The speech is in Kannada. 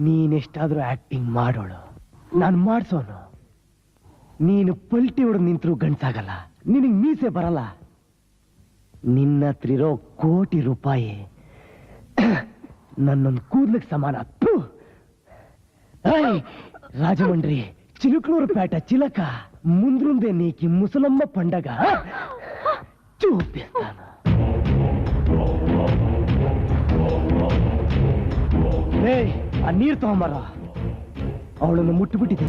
ನೀನೆಷ್ಟಾದ್ರೂ ಆಕ್ಟಿಂಗ್ ಮಾಡೋಳು, ನಾನು ಮಾಡ್ಸೋನು. ನೀನು ಪಲ್ಟಿ ಹೊಡೆದು ನಿಂತರೂ ಗಂಡ್ಸಾಗಲ್ಲ, ನಿನಗ್ ಮೀಸೆ ಬರಲ್ಲ. ನಿನ್ನ ಹತ್ರ ಇರೋ ಕೋಟಿ ರೂಪಾಯಿ ನನ್ನೊಂದು ಕೂದ್ಲಿಗೆ ಸಮಾನ. రాజమండ్రి చిలుకలూరుపేట చిలక ముందుందే నీకి ముసలమ్మ పండగ చూపిస్తాను. ಆ ನೀರು ತಗೊಂಬರ, ಅವಳನ್ನು ಮುಟ್ಟುಬಿಟ್ಟಿದೆ.